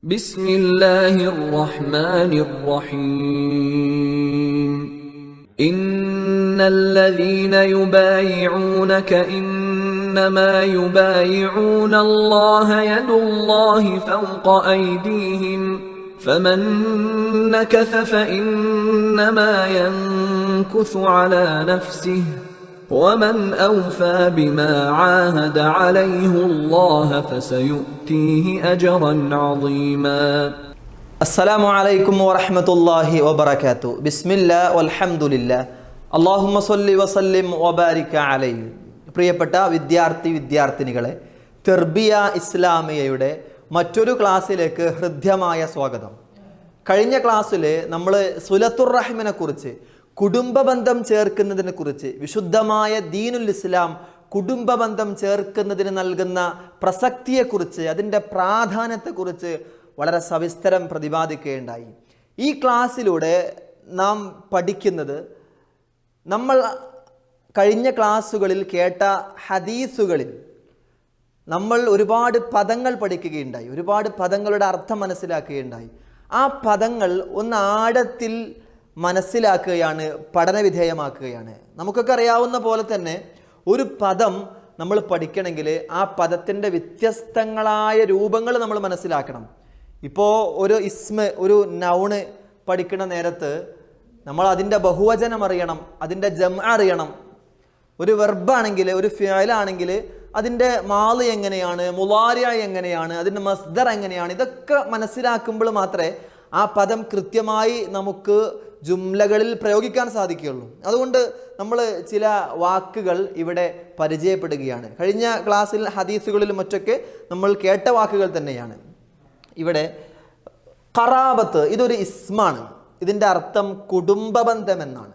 بسم الله الرحمن الرحيم إن الذين يبايعونك إنما يبايعون الله يد الله فوق أيديهم فمن نكث فإنما ينكث على نفسه ومن أوفى بما عاهد عليه الله فسيؤتيه أجرا عظيما. السلام عليكم ورحمة الله وبركاته. بسم الله والحمد لله. اللهم صل وسلم وبارك عليه. പ്രിയപ്പെട്ട വിദ്യാർത്ഥിനികളെ, തർബിയ ഇസ്ലാമിയയുടെ മറ്റൊരു ക്ലാസ്സിലേക്ക് ഹൃദ്യമായ സ്വാഗതം. കഴിഞ്ഞ ക്ലാസ്സിൽ നമ്മൾ സുലത്തുർ റഹിമിനെ കുറിച്ച്, കുടുംബബന്ധം ചേർക്കുന്നതിനെ കുറിച്ച്, വിശുദ്ധമായ ദീനുൽ ഇസ്ലാം കുടുംബബന്ധം ചേർക്കുന്നതിന് നൽകുന്ന പ്രസക്തിയെക്കുറിച്ച്, അതിൻ്റെ പ്രാധാന്യത്തെക്കുറിച്ച് വളരെ സവിസ്തരം പ്രതിപാദിക്കുകയുണ്ടായി. ഈ ക്ലാസ്സിലൂടെ നാം പഠിക്കുന്നത്, നമ്മൾ കഴിഞ്ഞ ക്ലാസ്സുകളിൽ കേട്ട ഹദീസുകളിൽ നമ്മൾ ഒരുപാട് പദങ്ങൾ പഠിക്കുകയുണ്ടായി, ഒരുപാട് പദങ്ങളുടെ അർത്ഥം മനസ്സിലാക്കുകയുണ്ടായി. ആ പദങ്ങൾ ഒന്ന് ആഴത്തിൽ മനസ്സിലാക്കുകയാണ്, പഠനവിധേയമാക്കുകയാണ്. നമുക്കൊക്കെ അറിയാവുന്ന പോലെ തന്നെ ഒരു പദം നമ്മൾ പഠിക്കണമെങ്കിൽ ആ പദത്തിൻ്റെ വ്യത്യസ്തങ്ങളായ രൂപങ്ങൾ നമ്മൾ മനസ്സിലാക്കണം. ഇപ്പോൾ ഒരു ഇസ്മ, ഒരു നൗണ് പഠിക്കുന്ന നേരത്ത് നമ്മൾ അതിൻ്റെ ബഹുവചനം അറിയണം, അതിൻ്റെ ജംഅ അറിയണം. ഒരു വെർബാണെങ്കിൽ, ഒരു ഫിഅലാണെങ്കിൽ അതിൻ്റെ മാളി എങ്ങനെയാണ്, മുളാരിഅ എങ്ങനെയാണ്, അതിൻ്റെ മസ്ദർ എങ്ങനെയാണ്, ഇതൊക്കെ മനസ്സിലാക്കുമ്പോൾ മാത്രമേ ആ പദം കൃത്യമായി നമുക്ക് ജുംലകളിൽ പ്രയോഗിക്കാൻ സാധിക്കുകയുള്ളൂ. അതുകൊണ്ട് നമ്മൾ ചില വാക്കുകൾ ഇവിടെ പരിചയപ്പെടുകയാണ്. കഴിഞ്ഞ ക്ലാസ്സിൽ ഹദീസുകളിലും മറ്റൊക്കെ നമ്മൾ കേട്ട വാക്കുകൾ തന്നെയാണ്. ഇവിടെ ഖറാബത്ത്, ഇതൊരു ഇസ്മാണ്. ഇതിൻ്റെ അർത്ഥം കുടുംബബന്ധം എന്നാണ്.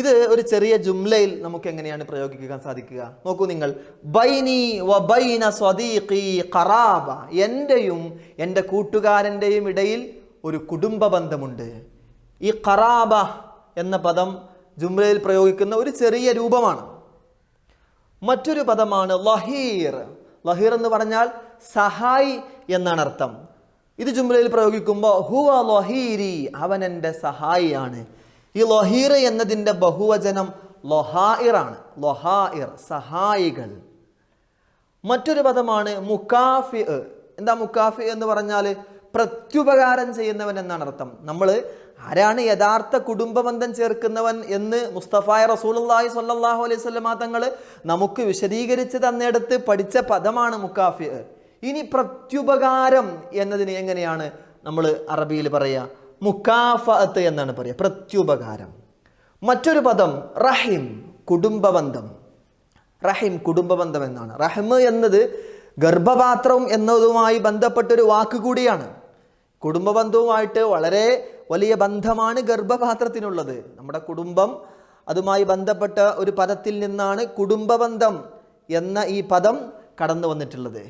ഇത് ഒരു ചെറിയ ജുംലയിൽ നമുക്ക് എങ്ങനെയാണ് പ്രയോഗിക്കാൻ സാധിക്കുക? നോക്കൂ നിങ്ങൾ. ബൈനി വ ബൈന സ്വദീഖി ഖറാബ, എൻ്റെയും എൻ്റെ കൂട്ടുകാരൻ്റെയും ഇടയിൽ ഒരു കുടുംബ ബന്ധമുണ്ട്. ഈ ഖറാബ എന്ന പദം ജുംലയിൽ പ്രയോഗിക്കുന്ന ഒരു ചെറിയ രൂപമാണ്. മറ്റൊരു പദമാണ് ലഹീർ. ലഹീർ എന്ന് പറഞ്ഞാൽ സഹായി എന്നാണ് അർത്ഥം. ഇത് ജുംലയിൽ പ്രയോഗിക്കുമ്പോൾ ഹുവ ലഹീരി, അവൻ എൻ്റെ സഹായിയാണ്. ഈ ലഹീർ എന്നതിൻ്റെ ബഹുവചനം ലൊഹായിറാണ്. ലൊഹായിർ, സഹായികൾ. മറ്റൊരു പദമാണ് മുക്കാഫി. എന്താ മുക്കാഫി എന്ന് പറഞ്ഞാൽ? പ്രത്യുപകാരം ചെയ്യുന്നവൻ എന്നാണ് അർത്ഥം. നമ്മൾ ആരാണ് യഥാർത്ഥ കുടുംബബന്ധം ചേർക്കുന്നവൻ എന്ന് മുസ്തഫായ റസൂലുള്ളാഹി സ്വല്ലല്ലാഹു അലൈഹി വസല്ലമ തങ്ങൾ നമുക്ക് വിശദീകരിച്ച് തന്നിടത്ത് പഠിച്ച പദമാണ് മുക്കാഫി. ഇനി പ്രത്യുപകാരം എന്നതിന് എങ്ങനെയാണ് നമ്മൾ അറബിയിൽ പറയുക? മുക്കാഫഅത്ത് എന്നാണ് പറയുക, പ്രത്യുപകാരം. മറ്റൊരു പദം റഹിം, കുടുംബബന്ധം. റഹിം, കുടുംബബന്ധം എന്നാണ്. റഹ്മ് എന്നത് ഗർഭപാത്രം എന്നതുമായി ബന്ധപ്പെട്ടൊരു വാക്ക് കൂടിയാണ്. കുടുംബബന്ധവുമായിട്ട് വളരെ വലിയ ബന്ധമാണ് ഗർഭപാത്രത്തിനുള്ളത്. നമ്മുടെ കുടുംബം, അതുമായി ബന്ധപ്പെട്ട ഒരു പദത്തിൽ നിന്നാണ് കുടുംബബന്ധം എന്ന ഈ പദം കടന്നു വന്നിട്ടുള്ളത്.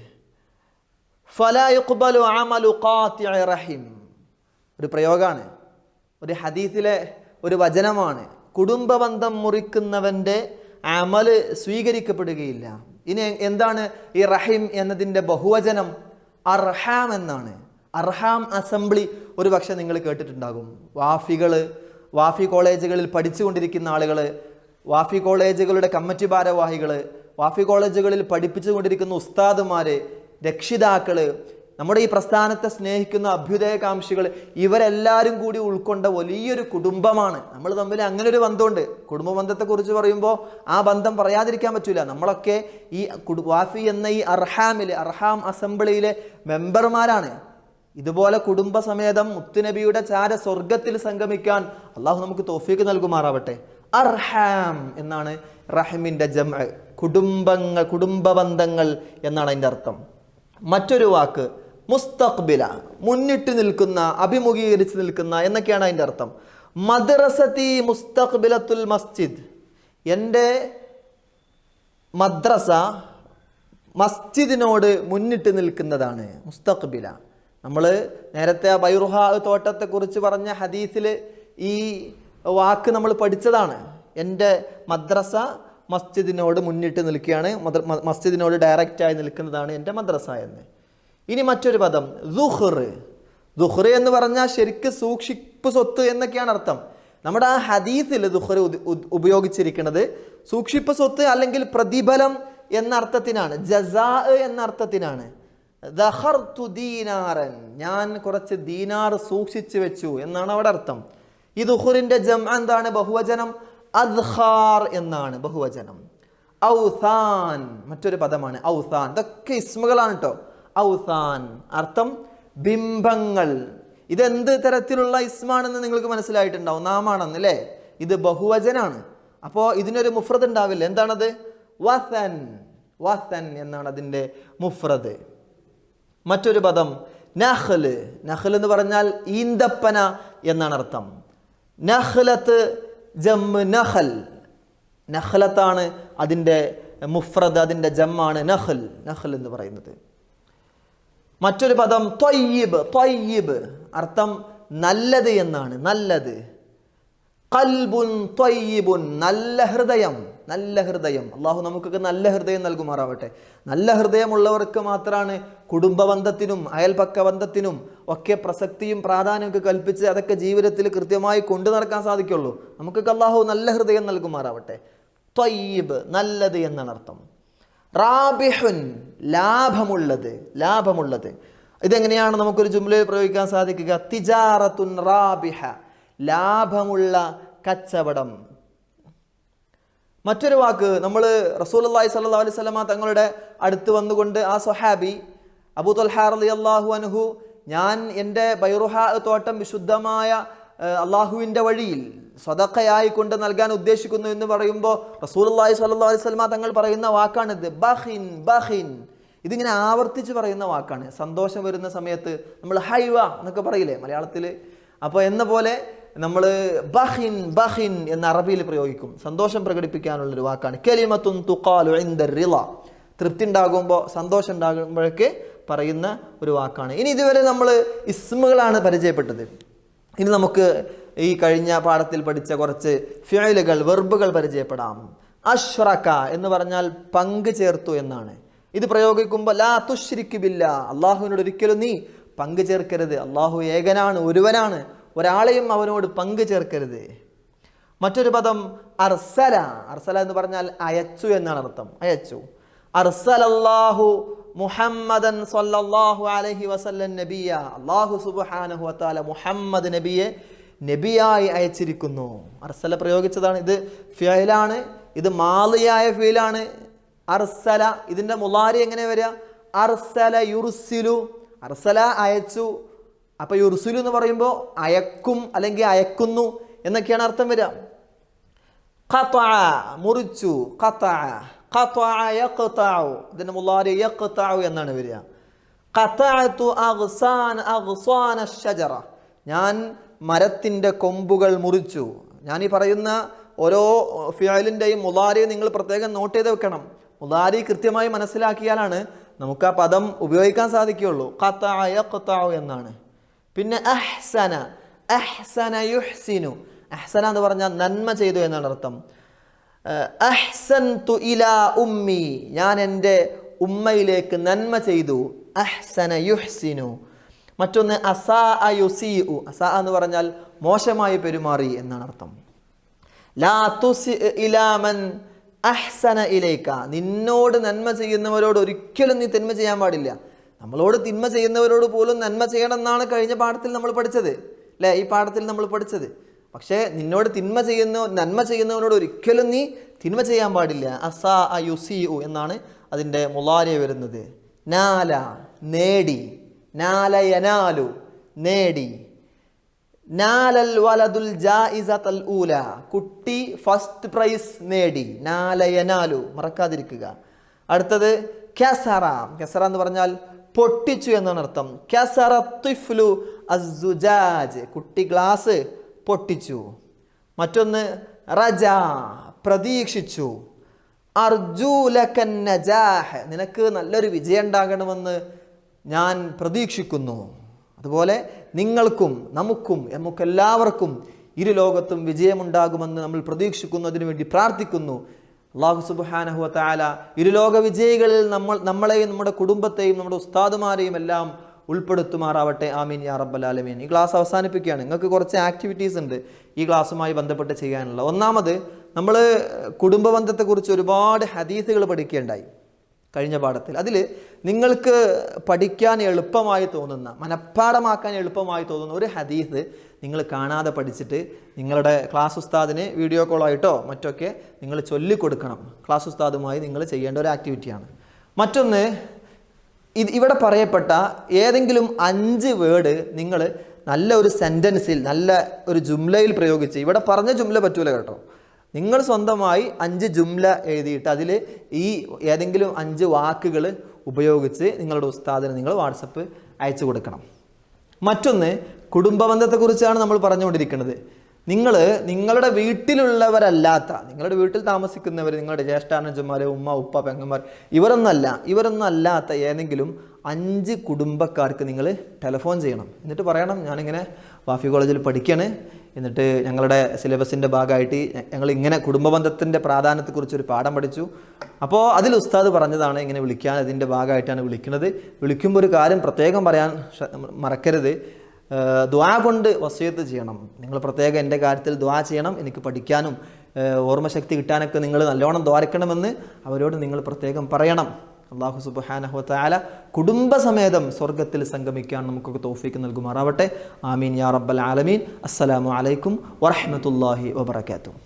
ഫലാ യുഖ്ബലു അമലു ഖാതിഇ റഹിം, ഒരു പ്രയോഗമാണ്, ഒരു ഹദീസിലെ ഒരു വചനമാണ്. കുടുംബബന്ധം മുറിക്കുന്നവൻ്റെ അമല് സ്വീകരിക്കപ്പെടുകയില്ല. ഇനി എന്താണ് ഈ റഹിം എന്നതിൻ്റെ ബഹുവചനം? അർഹാം എന്നാണ്. അർഹാം അസംബ്ലി ഒരു പക്ഷെ നിങ്ങൾ കേട്ടിട്ടുണ്ടാകും. വാഫി കോളേജുകളിൽ പഠിച്ചുകൊണ്ടിരിക്കുന്ന ആളുകൾ, വാഫി കോളേജുകളുടെ കമ്മിറ്റി ഭാരവാഹികൾ, വാഫി കോളേജുകളിൽ പഠിപ്പിച്ചുകൊണ്ടിരിക്കുന്ന ഉസ്താദുമാർ, രക്ഷിതാക്കൾ, നമ്മുടെ ഈ പ്രസ്ഥാനത്തെ സ്നേഹിക്കുന്ന അഭ്യുദയകാംക്ഷികൾ, ഇവരെല്ലാവരും കൂടി ഉൾക്കൊണ്ട വലിയൊരു കുടുംബമാണ്. നമ്മൾ തമ്മിൽ അങ്ങനെ ഒരു ബന്ധമുണ്ട്. കുടുംബ ബന്ധത്തെക്കുറിച്ച് പറയുമ്പോൾ ആ ബന്ധം പറയാതിരിക്കാൻ പറ്റില്ല. നമ്മളൊക്കെ ഈ വാഫി എന്ന ഈ അർഹാം അസംബ്ലിയിലെ മെമ്പർമാരാണ്. ഇതുപോലെ കുടുംബസമേതം മുത്തുനബിയുടെ ചാര സ്വർഗത്തിൽ സംഗമിക്കാൻ അള്ളാഹു നമുക്ക് തൗഫീഖ് നൽകുമാറാവട്ടെ. അർഹാം എന്നാണ് റഹിമിൻ്റെ ജംഅ. കുടുംബബന്ധങ്ങൾ എന്നാണ് അതിൻ്റെ അർത്ഥം. മറ്റൊരു വാക്ക് മുസ്തഖ്ബില, മുന്നിട്ട് നിൽക്കുന്ന, അഭിമുഖീകരിച്ച് നിൽക്കുന്ന എന്നൊക്കെയാണ് അതിൻ്റെ അർത്ഥം. മദ്രസത്തി മുസ്തഖ്ബിലത്തുൽ മസ്ജിദ്, എൻ്റെ മദ്രസ മസ്ജിദിനോട് മുന്നിട്ട് നിൽക്കുന്നതാണ്. മുസ്തഖ്ബില. നമ്മൾ നേരത്തെ ആ ബൈറുഹാ തോട്ടത്തെക്കുറിച്ച് പറഞ്ഞ ഹദീസിൽ ഈ വാക്ക് നമ്മൾ പഠിച്ചതാണ്. എൻ്റെ മദ്രസ മസ്ജിദിനോട് മുന്നിട്ട് നിൽക്കുകയാണ്, മസ്ജിദിനോട് ഡയറക്റ്റായി നിൽക്കുന്നതാണ് എൻ്റെ മദ്രസ എന്ന്. ഇനി മറ്റൊരു പദം ദുഹ്ർ. ദുഹ്ർ എന്ന് പറഞ്ഞാൽ ശരിക്ക് സൂക്ഷിപ്പ് സ്വത്ത് എന്നൊക്കെയാണ് അർത്ഥം. നമ്മുടെ ആ ഹദീസിൽ ദുഹ്ർ ഉപയോഗിച്ചിരിക്കുന്നത് സൂക്ഷിപ്പ് സ്വത്ത് അല്ലെങ്കിൽ പ്രതിഫലം എന്ന അർത്ഥത്തിനാണ്, ജസാ എന്ന അർത്ഥത്തിനാണ്. ദഖർതു ദീനാറൻ, ഞാൻ കുറച്ച് ദീനാർ സൂക്ഷിച്ചു വെച്ചു എന്നാണ് അവിടെ അർത്ഥം. ഈ ദുഹ്റിന്റെ ജംഅ എന്താണ്? ബഹുവചനം അദ്ഖാർ എന്നാണ് ബഹുവചനം. ഔസാൻ മറ്റൊരു പദമാണ് ഔസാൻ. ഇതൊക്കെ ഇസ്മുകളാണ് കേട്ടോ. ഔസാൻ അർത്ഥം ബിംബങ്ങൾ. ഇതെന്ത് തരത്തിലുള്ള ഇസ്മാണെന്ന് നിങ്ങൾക്ക് മനസ്സിലായിട്ടുണ്ടാവും, നാമാണെന്ന് അല്ലേ. ഇത് ബഹുവചനാണ്. അപ്പോൾ ഇതിനൊരു മുഫ്രദ് ഉണ്ടാവില്ല. എന്താണത്? വസൻ. വസൻ എന്നാണ് അതിൻ്റെ മുഫ്രദ്. മറ്റൊരു പദം നഖ്ൽ. നഖ്ൽ എന്ന് പറഞ്ഞാൽ ഈന്തപ്പന എന്നാണ് അർത്ഥം. നഖ്ലത്ത് ജമ്മ് നഖൽ. നഖ്ലത്താണ് അതിൻ്റെ മുഫ്രദ്, അതിൻ്റെ ജമ്മാണ് നഖൽ. നഖൽ എന്ന് പറയുന്നത്. മറ്റൊരു പദം ത്വയ്യിബ്. ത്വയ്യിബ് അർത്ഥം നല്ലത് എന്നാണ്, നല്ലത്. ഖൽബുൻ ത്വയ്യിബുൻ, നല്ല ഹൃദയം. നല്ല ഹൃദയം. അള്ളാഹു നമുക്കൊക്കെ നല്ല ഹൃദയം നൽകുമാറാവട്ടെ. നല്ല ഹൃദയമുള്ളവർക്ക് മാത്രമാണ് കുടുംബ ബന്ധത്തിനും അയൽപക്ക ബന്ധത്തിനും ഒക്കെ പ്രസക്തിയും പ്രാധാന്യമൊക്കെ കൽപ്പിച്ച് അതൊക്കെ ജീവിതത്തിൽ കൃത്യമായി കൊണ്ടു നടക്കാൻ സാധിക്കുള്ളൂ. നമുക്കൊക്കെ അള്ളാഹു നല്ല ഹൃദയം നൽകുമാറാവട്ടെ. ത്വയ്യിബ് നല്ലത് എന്നാണ് അർത്ഥം. റാബിഹുൻ ലാഭമുള്ളത്. ലാഭമുള്ളത് ഇതെങ്ങനെയാണ് നമുക്കൊരു ജുംലയിൽ പ്രയോഗിക്കാൻ സാധിക്കുക? തിജാറത്തുൻ റാബിഹ, ലാഭമുള്ള കച്ചവടം. മറ്റൊരു വാക്ക് നമ്മൾ റസൂലുള്ളാഹി സ്വല്ലല്ലാഹു അലൈഹി വസല്ലമ തങ്ങളുടെ അടുത്ത് വന്നുകൊണ്ട് ആ സ്വഹാബി അബൂ ത്വൽഹ റളിയല്ലാഹു അൻഹു, ഞാൻ എൻ്റെ ബൈറുഹാ തോട്ടം വിശുദ്ധമായ അള്ളാഹുവിൻ്റെ വഴിയിൽ സ്വതക്കയായി കൊണ്ട് നൽകാൻ ഉദ്ദേശിക്കുന്നു എന്ന് പറയുമ്പോൾ റസൂലുള്ളാഹി സ്വല്ലല്ലാഹു അലൈഹി വസല്ലമ തങ്ങൾ പറയുന്ന വാക്കാണിത്, ബഖിൻ ബഖിൻ. ഇതിങ്ങനെ ആവർത്തിച്ച് പറയുന്ന വാക്കാണ്. സന്തോഷം വരുന്ന സമയത്ത് നമ്മൾ ഹൈവ എന്നൊക്കെ പറയില്ലേ മലയാളത്തിൽ. അപ്പോൾ എന്ന പോലെ നമ്മൾ ബഖിൻ ബഖിൻ എന്ന അറബിയിൽ പ്രയോഗിക്കും. സന്തോഷം പ്രകടിപ്പിക്കാനുള്ളൊരു വാക്കാണ്. കലിമത്തുൻ തുഖാലു ഇൻദ റിള, തൃപ്തി ഉണ്ടാകുമ്പോൾ സന്തോഷം ഉണ്ടാകുമ്പോഴൊക്കെ പറയുന്ന ഒരു വാക്കാണ്. ഇനി ഇതുവരെ നമ്മൾ ഇസ്മുകളാണ് പരിചയപ്പെട്ടത്. ഇനി നമുക്ക് ഈ കഴിഞ്ഞ പാഠത്തിൽ പഠിച്ച കുറച്ച് ഫിഅലുകൾ, വെർബുകൾ പരിചയപ്പെടാം. അഷ്റക എന്ന് പറഞ്ഞാൽ പങ്ക് ചേർത്തു എന്നാണ്. ഇത് പ്രയോഗിക്കുമ്പോൾ ലാ തുശ്രിക് ബില്ലാ, അള്ളാഹുവിനോട് ഒരിക്കലും നീ പങ്ക് ചേർക്കരുത്. അള്ളാഹു ഏകനാണ്, ഒരുവനാണ്, ഒരാളെയും അവനോട് പങ്ക് ചേർക്കരുത്. മറ്റൊരു പദം അർസല. അർസല എന്ന് പറഞ്ഞാൽ അയച്ചു എന്നാണ് അർത്ഥം. അയച്ചു. അർസലല്ലാഹു മുഹമ്മദൻ സ്വല്ലല്ലാഹു അലൈഹി വസല്ലം നബിയ, അല്ലാഹു സുബ്ഹാനഹു വ തആല മുഹമ്മദ് നബിയെ നബിയായി അയച്ചിരിക്കുന്നു. അർസല പ്രയോഗിച്ചതാണ്. ഇത് ഫിഅലാണ്, ഇത് മാളിയായ ഫിഅലാണ്. അർസല ഇതിൻ്റെ മുളാരി എങ്ങനെ വരിക? അർസല യുർസിലു. അർസല അയച്ചു. അപ്പോൾ യുർസിലു എന്ന് പറയുമ്പോൾ അയക്കും അല്ലെങ്കിൽ അയക്കുന്നു എന്നൊക്കെയാണ് അർത്ഥം വരിക. ഖതഅ മുറിച്ചു. ഖതഅ ഖതഅ യഖതഉ, ഇതിൻ്റെ മുളാരി യഖതഉ എന്നാണ് വരിക. ഖതഅതു അഗ്സാന അഷ്ജറ, ഞാൻ മരത്തിൻ്റെ കൊമ്പുകൾ മുറിച്ചു. ഞാൻ ഈ പറയുന്ന ഓരോ ഫിഅലിൻ്റെയും മുളാരി നിങ്ങൾ പ്രത്യേകം നോട്ട് ചെയ്ത് വെക്കണം. മുളാരി കൃത്യമായി മനസ്സിലാക്കിയാലാണ് നമുക്ക് ആ പദം ഉപയോഗിക്കാൻ സാധിക്കുകയുള്ളൂ. ഖതഅ യഖതഉ എന്നാണ്. പിന്നെ അഹ്സന. അഹ്സന യുഹ്സിനു. അഹ്സന എന്ന് പറഞ്ഞാൽ നന്മ ചെയ്തു എന്നാണ് അർത്ഥം. അഹ്സൻതു ഇലാ ഉമ്മി, ഞാൻ എൻ്റെ ഉമ്മയിലേക്ക് നന്മ ചെയ്തു. അഹ്സന യുഹ്സിനു. മറ്റൊന്ന് അസാഅ യുസീഉ. അസാഅ എന്ന് പറഞ്ഞാൽ മോശമായി പെരുമാറി എന്നാണ് അർത്ഥം. ലാ തുസി ഇലാ മൻ അഹ്സന ഇലൈക, നിന്നോട് നന്മ ചെയ്യുന്നവരോട് ഒരിക്കലും നീ തിന്മ ചെയ്യാൻ പാടില്ല. നമ്മളോട് തിന്മ ചെയ്യുന്നവരോട് പോലും നന്മ ചെയ്യണം എന്നാണ് കഴിഞ്ഞ പാഠത്തിൽ നമ്മൾ പഠിച്ചത് അല്ലേ, ഈ പാഠത്തിൽ നമ്മൾ പഠിച്ചത്. പക്ഷേ നിന്നോട് നന്മ ചെയ്യുന്നവരോട് ഒരിക്കലും നീ തിന്മ ചെയ്യാൻ പാടില്ല. അസാഅ യുസീഉ എന്നാണ് അതിൻ്റെ മുളാരി വരുന്നത്. നാല നേടി. നാല യനാലു നേടി. നാലൽ വലദുൽ ജായിസത്തൽ ഊല, കുട്ടി ഫസ്റ്റ് പ്രൈസ് നേടി. നാല യനാലു മറക്കാതിരിക്കുക. അടുത്തത് കസറ. കസറ എന്ന് പറഞ്ഞാൽ പൊട്ടിച്ചു എന്നാണ് അർത്ഥം. കസറ തിഫ്ലു അസ്സുജാജ്, കുട്ടി ഗ്ലാസ് പൊട്ടിച്ചു. മറ്റൊന്ന് റജ പ്രതീക്ഷിച്ചു. അർജു ലകൻ നജാഹ്, നിനക്ക് നല്ലൊരു വിജയം ഉണ്ടാകണമെന്ന് ഞാൻ പ്രതീക്ഷിക്കുന്നു. അതുപോലെ നിങ്ങൾക്കും നമുക്കെല്ലാവർക്കും ഇരു ലോകത്തും വിജയമുണ്ടാകുമെന്ന് നമ്മൾ പ്രതീക്ഷിക്കുന്നു, അതിനുവേണ്ടി പ്രാർത്ഥിക്കുന്നു. അല്ലാഹു സുബ്ഹാനഹു വ തആല ഇരുലോക വിജയികളിൽ നമ്മളെയും നമ്മുടെ കുടുംബത്തെയും നമ്മുടെ ഉസ്താദുമാരെയും എല്ലാം ഉൾപ്പെടുത്തുമാറാവട്ടെ. ആമീൻ യാ റബ്ബൽ ആലമീൻ. ഈ ക്ലാസ് അവസാനിപ്പിക്കുകയാണ്. നിങ്ങൾക്ക് കുറച്ച് ആക്ടിവിറ്റീസ് ഉണ്ട് ഈ ക്ലാസ്സുമായി ബന്ധപ്പെട്ട് ചെയ്യാനുള്ള. ഒന്നാമത്, നമ്മൾ കുടുംബ ബന്ധത്തെക്കുറിച്ച് ഒരുപാട് ഹദീസുകൾ പഠിക്കുകയുണ്ടായി കഴിഞ്ഞ പാഠത്തിൽ. അതിൽ നിങ്ങൾക്ക് പഠിക്കാൻ എളുപ്പമായി തോന്നുന്ന, മനഃപ്പാഠമാക്കാൻ എളുപ്പമായി തോന്നുന്ന ഒരു ഹദീസ് നിങ്ങൾ കാണാതെ പഠിച്ചിട്ട് നിങ്ങളുടെ ക്ലാസ് ഉസ്താദിന് വീഡിയോ കോളായിട്ടോ മറ്റൊക്കെ നിങ്ങൾ ചൊല്ലിക്കൊടുക്കണം. ക്ലാസ് ഉസ്താദുമായി നിങ്ങൾ ചെയ്യേണ്ട ഒരു ആക്ടിവിറ്റിയാണ്. മറ്റൊന്ന്, ഇവിടെ പറയപ്പെട്ട ഏതെങ്കിലും 5 വേർഡ് നിങ്ങൾ നല്ല ഒരു സെൻറ്റൻസിൽ, നല്ല ഒരു ജുംലയിൽ പ്രയോഗിച്ച്, ഇവിടെ പറഞ്ഞ ജുംല പറ്റൂല കേട്ടോ, നിങ്ങൾ സ്വന്തമായി 5 ജുംല എഴുതിയിട്ട് അതിൽ ഈ ഏതെങ്കിലും 5 വാക്കുകൾ ഉപയോഗിച്ച് നിങ്ങളുടെ ഉസ്താദിന് നിങ്ങൾ വാട്സപ്പ് അയച്ചു കൊടുക്കണം. മറ്റൊന്ന്, കുടുംബ ബന്ധത്തെക്കുറിച്ചാണ് നമ്മൾ പറഞ്ഞുകൊണ്ടിരിക്കുന്നത്. നിങ്ങളുടെ വീട്ടിലുള്ളവരല്ലാത്ത, നിങ്ങളുടെ വീട്ടിൽ താമസിക്കുന്നവർ, നിങ്ങളുടെ ജ്യേഷ്ഠാനുജന്മാർ, ഉമ്മ ഉപ്പ പെങ്ങന്മാർ, ഇവരൊന്നും അല്ലാത്ത ഏതെങ്കിലും 5 കുടുംബക്കാർക്ക് നിങ്ങൾ ടെലിഫോൺ ചെയ്യണം. എന്നിട്ട് പറയണം, ഞാനിങ്ങനെ വാഫി കോളേജിൽ പഠിക്കുകയാണ്, എന്നിട്ട് ഞങ്ങളുടെ സിലബസിൻ്റെ ഭാഗമായിട്ട് ഞങ്ങൾ ഇങ്ങനെ കുടുംബ ബന്ധത്തിൻ്റെ പ്രാധാന്യത്തെക്കുറിച്ചൊരു പാഠം പഠിച്ചു. അപ്പോൾ അതിൽ ഉസ്താദ് പറഞ്ഞതാണ് ഇങ്ങനെ വിളിക്കാൻ, അതിൻ്റെ ഭാഗമായിട്ടാണ് വിളിക്കുന്നത്. വിളിക്കുമ്പോൾ ഒരു കാര്യം പ്രത്യേകം പറയാൻ മറക്കരുത്, ദുആ കൊണ്ട് വസിയത്ത് ചെയ്യണം. നിങ്ങൾ പ്രത്യേകം എൻ്റെ കാര്യത്തിൽ ദുആ ചെയ്യണം, എനിക്ക് പഠിക്കാനും ഓർമ്മശക്തി കിട്ടാനൊക്കെ നിങ്ങൾ നല്ലോണം ദ്വാരക്കണമെന്ന് അവരോട് നിങ്ങൾ പ്രത്യേകം പറയണം. അല്ലാഹു സുബ്ഹാനഹു വ തആല കുടുംബസമേതം സ്വർഗ്ഗത്തിൽ സംഗമിക്കാൻ നമുക്കൊക്കെ തൗഫീക്ക് നൽകുമാറാവട്ടെ. ആമീൻ യാ റബ്ബൽ ആലമീൻ. അസ്സലാമു അലൈക്കും വറഹ്മത്തുള്ളാഹി വബറകാതുഹു.